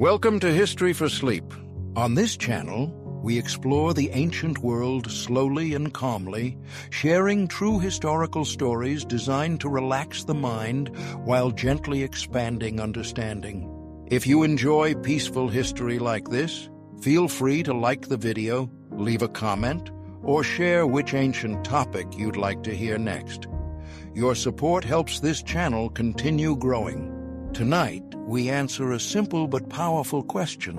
Welcome to History for Sleep. On this channel, we explore the ancient world slowly and calmly, sharing true historical stories designed to relax the mind while gently expanding understanding. If you enjoy peaceful history like this, feel free to like the video, leave a comment, or share which ancient topic you'd like to hear next. Your support helps this channel continue growing. Tonight, we answer a simple but powerful question.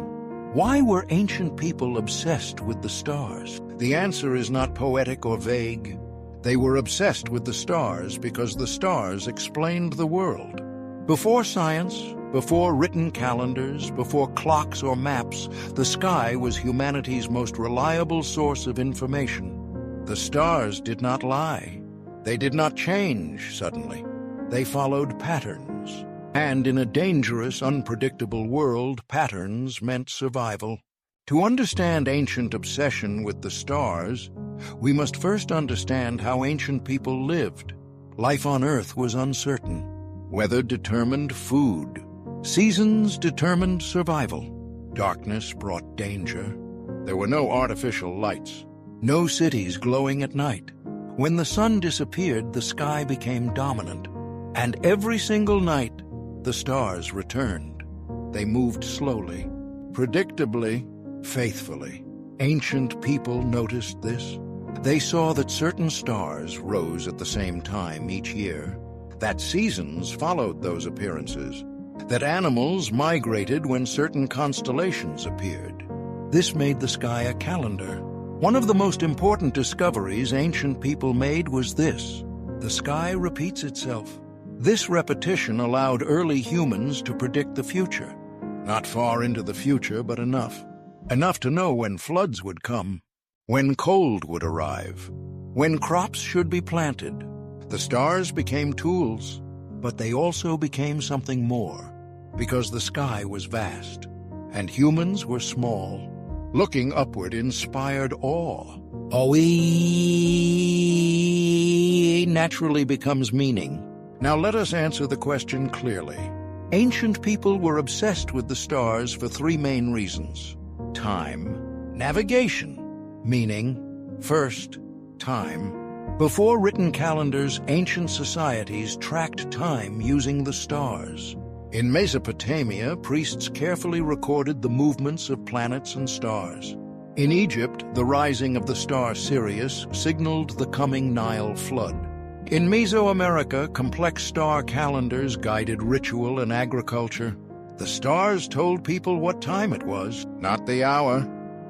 Why were ancient people obsessed with the stars? The answer is not poetic or vague. They were obsessed with the stars because the stars explained the world. Before science, before written calendars, before clocks or maps, the sky was humanity's most reliable source of information. The stars did not lie. They did not change suddenly. They followed patterns. And in a dangerous, unpredictable world, patterns meant survival. To understand ancient obsession with the stars, we must first understand how ancient people lived. Life on Earth was uncertain. Weather determined food. Seasons determined survival. Darkness brought danger. There were no artificial lights. No cities glowing at night. When the sun disappeared, the sky became dominant. And every single night, the stars returned. They moved slowly, predictably, faithfully. Ancient people noticed this. They saw that certain stars rose at the same time each year, that seasons followed those appearances, that animals migrated when certain constellations appeared. This made the sky a calendar. One of the most important discoveries ancient people made was this: the sky repeats itself. This repetition allowed early humans to predict the future. Not far into the future, but enough. Enough to know when floods would come, when cold would arrive, when crops should be planted. The stars became tools, but they also became something more, because the sky was vast, and humans were small. Looking upward inspired awe. Awe naturally becomes meaning. Now let us answer the question clearly. Ancient people were obsessed with the stars for three main reasons: time, navigation, meaning, first, time. Before written calendars, ancient societies tracked time using the stars. In Mesopotamia, priests carefully recorded the movements of planets and stars. In Egypt, the rising of the star Sirius signaled the coming Nile flood. In Mesoamerica, complex star calendars guided ritual and agriculture. The stars told people what time it was, not the hour,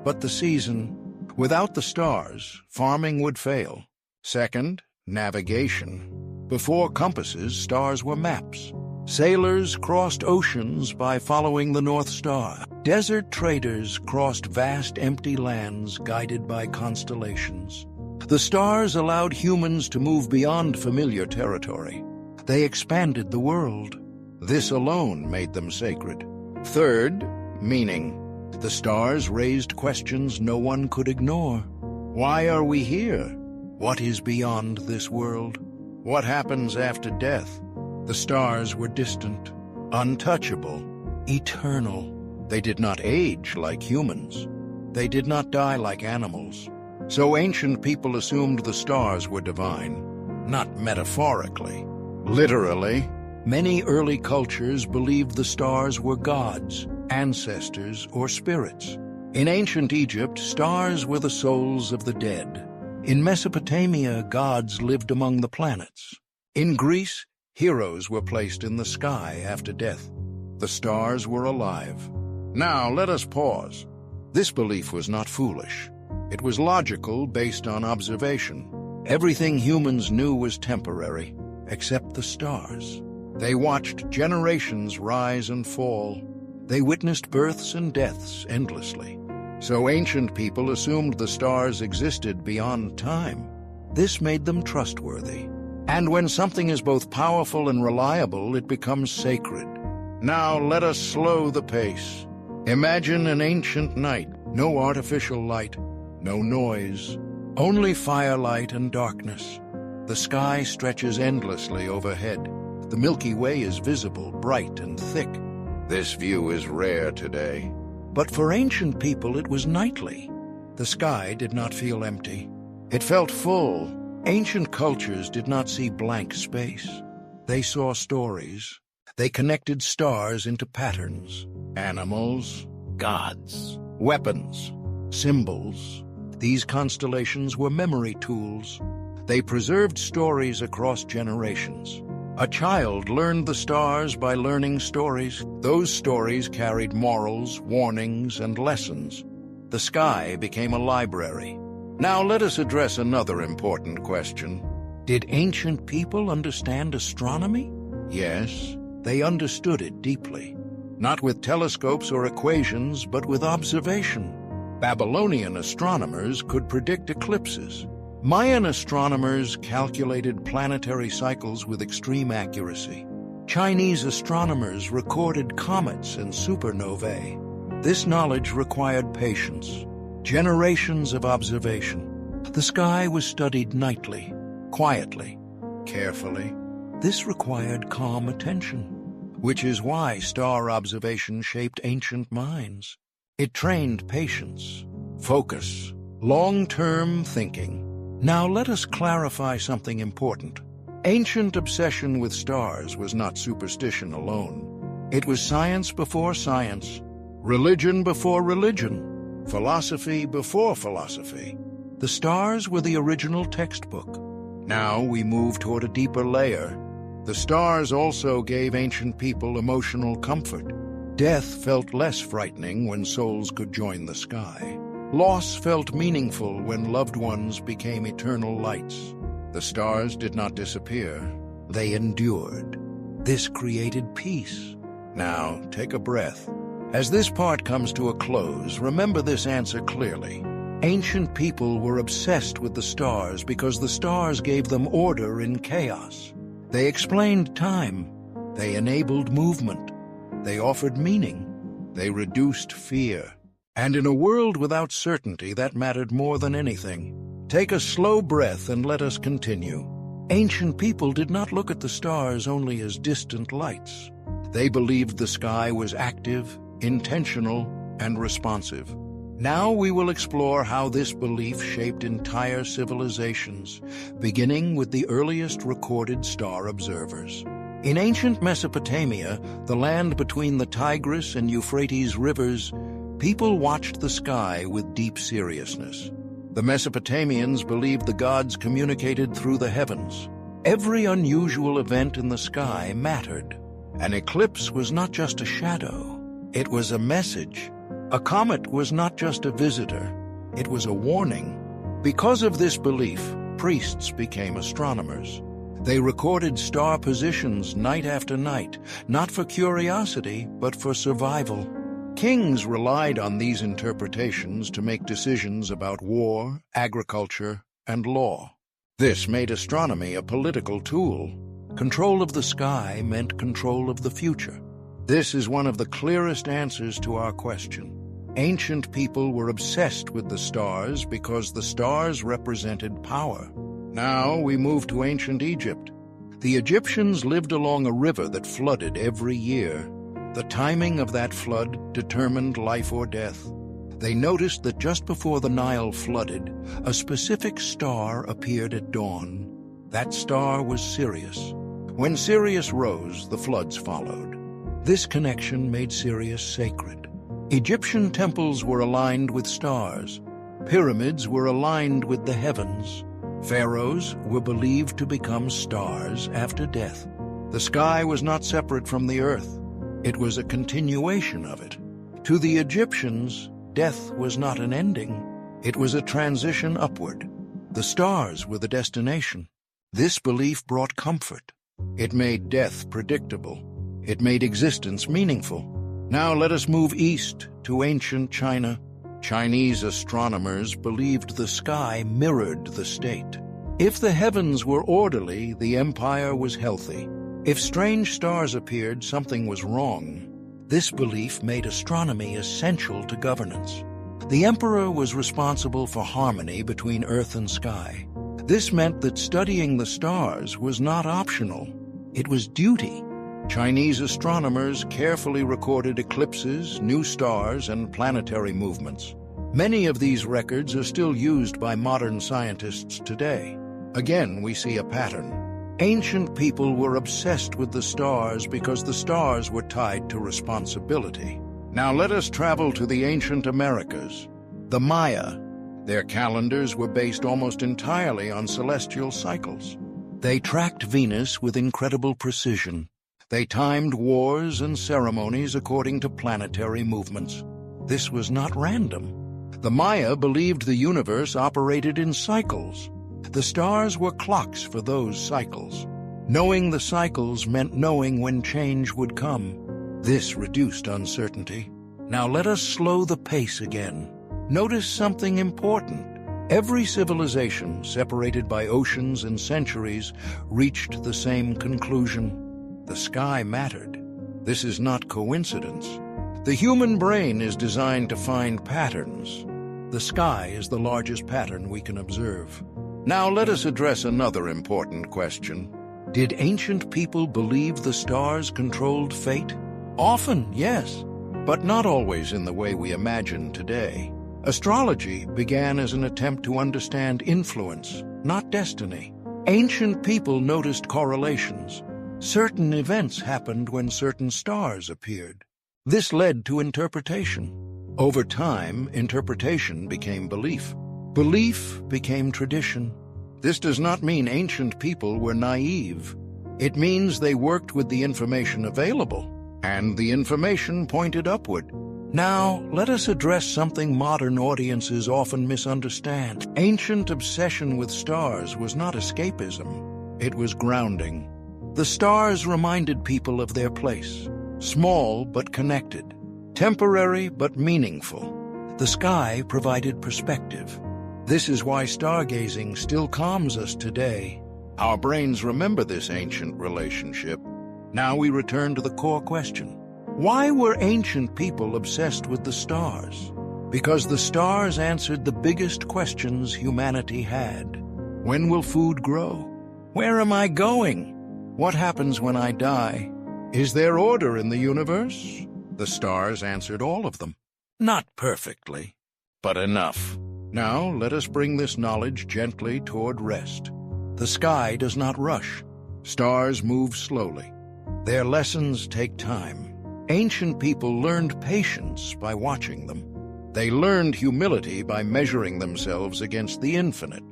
but the season. Without the stars, farming would fail. Second, navigation. Before compasses, stars were maps. Sailors crossed oceans by following the North Star. Desert traders crossed vast empty lands guided by constellations. The stars allowed humans to move beyond familiar territory. They expanded the world. This alone made them sacred. Third, meaning. The stars raised questions no one could ignore. Why are we here? What is beyond this world? What happens after death? The stars were distant, untouchable, eternal. They did not age like humans. They did not die like animals. So ancient people assumed the stars were divine, not metaphorically, literally. Many early cultures believed the stars were gods, ancestors, or spirits. In ancient Egypt, stars were the souls of the dead. In Mesopotamia, gods lived among the planets. In Greece, heroes were placed in the sky after death. The stars were alive. Now let us pause. This belief was not foolish. It was logical, based on observation. Everything humans knew was temporary, except the stars. They watched generations rise and fall. They witnessed births and deaths endlessly. So ancient people assumed the stars existed beyond time. This made them trustworthy. And when something is both powerful and reliable, it becomes sacred. Now let us slow the pace. Imagine an ancient night, no artificial light, no noise, only firelight and darkness. The sky stretches endlessly overhead. The Milky Way is visible, bright and thick. This view is rare today. But for ancient people, it was nightly. The sky did not feel empty. It felt full. Ancient cultures did not see blank space. They saw stories. They connected stars into patterns. Animals, gods, weapons, symbols. These constellations were memory tools. They preserved stories across generations. A child learned the stars by learning stories. Those stories carried morals, warnings, and lessons. The sky became a library. Now let us address another important question. Did ancient people understand astronomy? Yes, they understood it deeply. Not with telescopes or equations, but with observation. Babylonian astronomers could predict eclipses. Mayan astronomers calculated planetary cycles with extreme accuracy. Chinese astronomers recorded comets and supernovae. This knowledge required patience, generations of observation. The sky was studied nightly, quietly, carefully. This required calm attention, which is why star observation shaped ancient minds. It trained patience, focus, long-term thinking. Now let us clarify something important. Ancient obsession with stars was not superstition alone. It was science before science, religion before religion, philosophy before philosophy. The stars were the original textbook. Now we move toward a deeper layer. The stars also gave ancient people emotional comfort. Death felt less frightening when souls could join the sky. Loss felt meaningful when loved ones became eternal lights. The stars did not disappear. They endured. This created peace. Now, take a breath. As this part comes to a close, remember this answer clearly. Ancient people were obsessed with the stars because the stars gave them order in chaos. They explained time. They enabled movement. They offered meaning. They reduced fear. And in a world without certainty, that mattered more than anything. Take a slow breath and let us continue. Ancient people did not look at the stars only as distant lights. They believed the sky was active, intentional, and responsive. Now we will explore how this belief shaped entire civilizations, beginning with the earliest recorded star observers. In ancient Mesopotamia, the land between the Tigris and Euphrates rivers, people watched the sky with deep seriousness. The Mesopotamians believed the gods communicated through the heavens. Every unusual event in the sky mattered. An eclipse was not just a shadow, it was a message. A comet was not just a visitor, it was a warning. Because of this belief, priests became astronomers. They recorded star positions night after night, not for curiosity, but for survival. Kings relied on these interpretations to make decisions about war, agriculture, and law. This made astronomy a political tool. Control of the sky meant control of the future. This is one of the clearest answers to our question. Ancient people were obsessed with the stars because the stars represented power. Now we move to ancient Egypt. The Egyptians lived along a river that flooded every year. The timing of that flood determined life or death. They noticed that just before the Nile flooded, a specific star appeared at dawn. That star was Sirius. When Sirius rose, the floods followed. This connection made Sirius sacred. Egyptian temples were aligned with stars. Pyramids were aligned with the heavens. Pharaohs were believed to become stars after death. The sky was not separate from the earth. It was a continuation of it. To the Egyptians, death was not an ending. It was a transition upward. The stars were the destination. This belief brought comfort. It made death predictable. It made existence meaningful. Now let us move east to ancient China. Chinese astronomers believed the sky mirrored the state. If the heavens were orderly, the empire was healthy. If strange stars appeared, something was wrong. This belief made astronomy essential to governance. The emperor was responsible for harmony between earth and sky. This meant that studying the stars was not optional. It was duty. Chinese astronomers carefully recorded eclipses, new stars, and planetary movements. Many of these records are still used by modern scientists today. Again, we see a pattern. Ancient people were obsessed with the stars because the stars were tied to responsibility. Now let us travel to the ancient Americas. The Maya. Their calendars were based almost entirely on celestial cycles. They tracked Venus with incredible precision. They timed wars and ceremonies according to planetary movements. This was not random. The Maya believed the universe operated in cycles. The stars were clocks for those cycles. Knowing the cycles meant knowing when change would come. This reduced uncertainty. Now let us slow the pace again. Notice something important. Every civilization, separated by oceans and centuries, reached the same conclusion. The sky mattered. This is not coincidence. The human brain is designed to find patterns. The sky is the largest pattern we can observe. Now let us address another important question. Did ancient people believe the stars controlled fate? Often, yes, but not always in the way we imagine today. Astrology began as an attempt to understand influence, not destiny. Ancient people noticed correlations. Certain events happened when certain stars appeared. This led to interpretation. Over time, interpretation became belief. Belief became tradition. This does not mean ancient people were naive. It means they worked with the information available, and the information pointed upward. Now, let us address something modern audiences often misunderstand. Ancient obsession with stars was not escapism. It was grounding. The stars reminded people of their place, small but connected, temporary but meaningful. The sky provided perspective. This is why stargazing still calms us today. Our brains remember this ancient relationship. Now we return to the core question. Why were ancient people obsessed with the stars? Because the stars answered the biggest questions humanity had. When will food grow? Where am I going? What happens when I die? Is there order in the universe? The stars answered all of them. Not perfectly, but enough. Now let us bring this knowledge gently toward rest. The sky does not rush. Stars move slowly. Their lessons take time. Ancient people learned patience by watching them. They learned humility by measuring themselves against the infinite.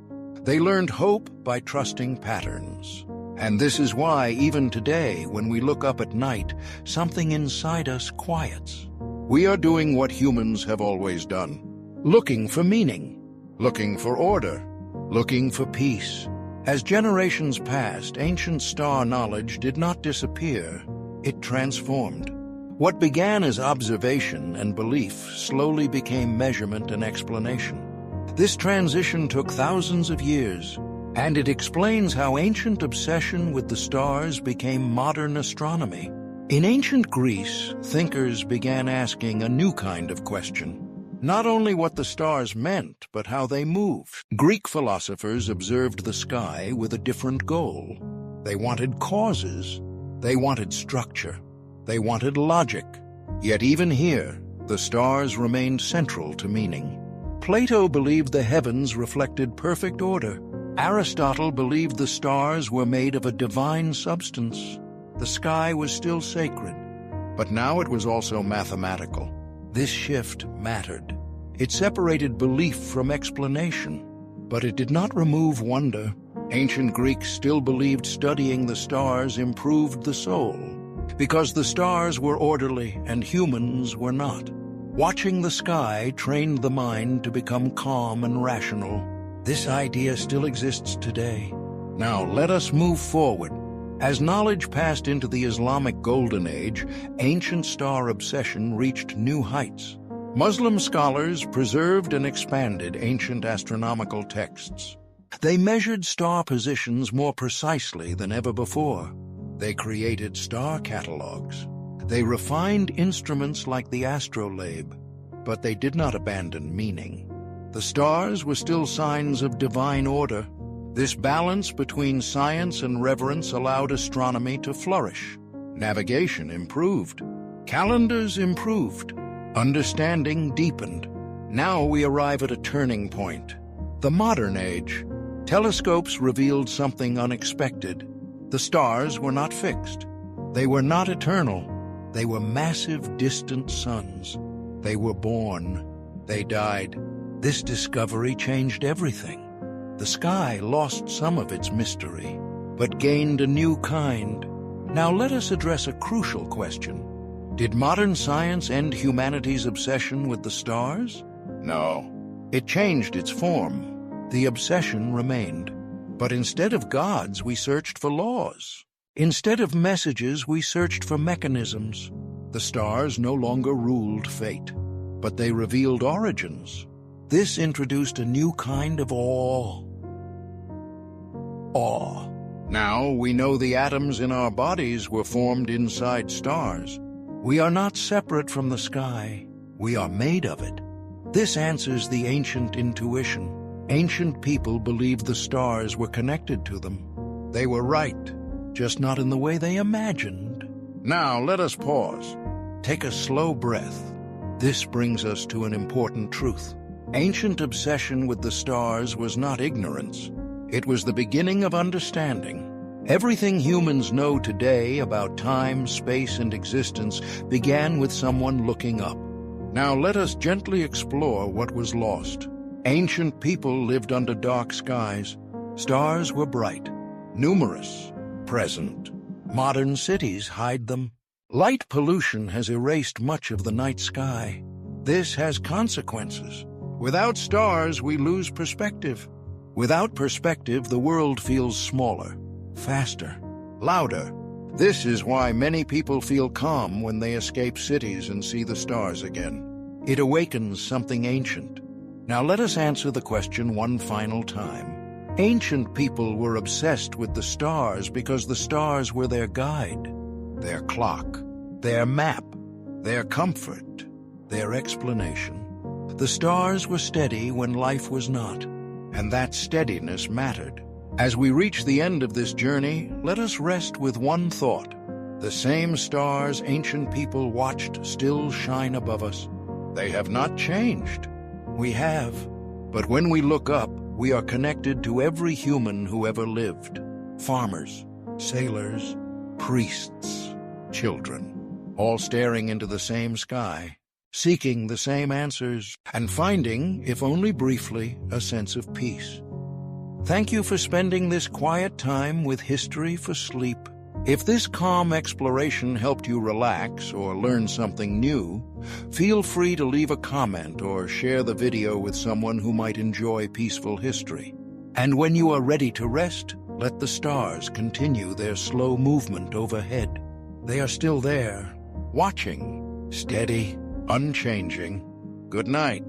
They learned hope by trusting patterns. And this is why, even today, when we look up at night, something inside us quiets. We are doing what humans have always done. Looking for meaning, looking for order, looking for peace. As generations passed, ancient star knowledge did not disappear. It transformed. What began as observation and belief slowly became measurement and explanation. This transition took thousands of years, and it explains how ancient obsession with the stars became modern astronomy. In ancient Greece, thinkers began asking a new kind of question. Not only what the stars meant, but how they moved. Greek philosophers observed the sky with a different goal. They wanted causes. They wanted structure. They wanted logic. Yet even here, the stars remained central to meaning. Plato believed the heavens reflected perfect order. Aristotle believed the stars were made of a divine substance. The sky was still sacred, but now it was also mathematical. This shift mattered. It separated belief from explanation, but it did not remove wonder. Ancient Greeks still believed studying the stars improved the soul, because the stars were orderly and humans were not. Watching the sky trained the mind to become calm and rational. This idea still exists today. Now let us move forward. As knowledge passed into the Islamic Golden Age, ancient star obsession reached new heights. Muslim scholars preserved and expanded ancient astronomical texts. They measured star positions more precisely than ever before. They created star catalogs. They refined instruments like the astrolabe, but they did not abandon meaning. The stars were still signs of divine order. This balance between science and reverence allowed astronomy to flourish. Navigation improved. Calendars improved. Understanding deepened. Now we arrive at a turning point. The modern age. Telescopes revealed something unexpected. The stars were not fixed. They were not eternal. They were massive, distant suns. They were born. They died. This discovery changed everything. The sky lost some of its mystery, but gained a new kind. Now let us address a crucial question. Did modern science end humanity's obsession with the stars? No. It changed its form. The obsession remained. But instead of gods, we searched for laws. Instead of messages, we searched for mechanisms. The stars no longer ruled fate, but they revealed origins. This introduced a new kind of awe. Now we know the atoms in our bodies were formed inside stars. We are not separate from the sky. We are made of it. This answers the ancient intuition. Ancient people believed the stars were connected to them. They were right, just not in the way they imagined. Now let us pause. Take a slow breath. This brings us to an important truth. Ancient obsession with the stars was not ignorance. It was the beginning of understanding. Everything humans know today about time, space, and existence began with someone looking up. Now let us gently explore what was lost. Ancient people lived under dark skies. Stars were bright, numerous, present. Modern cities hide them. Light pollution has erased much of the night sky. This has consequences. Without stars, we lose perspective. Without perspective, the world feels smaller, faster, louder. This is why many people feel calm when they escape cities and see the stars again. It awakens something ancient. Now let us answer the question one final time. Ancient people were obsessed with the stars because the stars were their guide, their clock, their map, their comfort, their explanation. The stars were steady when life was not, and that steadiness mattered. As we reach the end of this journey, let us rest with one thought. The same stars ancient people watched still shine above us. They have not changed. We have. But when we look up, we are connected to every human who ever lived. Farmers, sailors, priests, children, all staring into the same sky, seeking the same answers, and finding, if only briefly, a sense of peace. Thank you for spending this quiet time with History for Sleep. If this calm exploration helped you relax or learn something new, feel free to leave a comment or share the video with someone who might enjoy peaceful history. And when you are ready to rest, let the stars continue their slow movement overhead. They are still there, watching, steady, unchanging. Good night.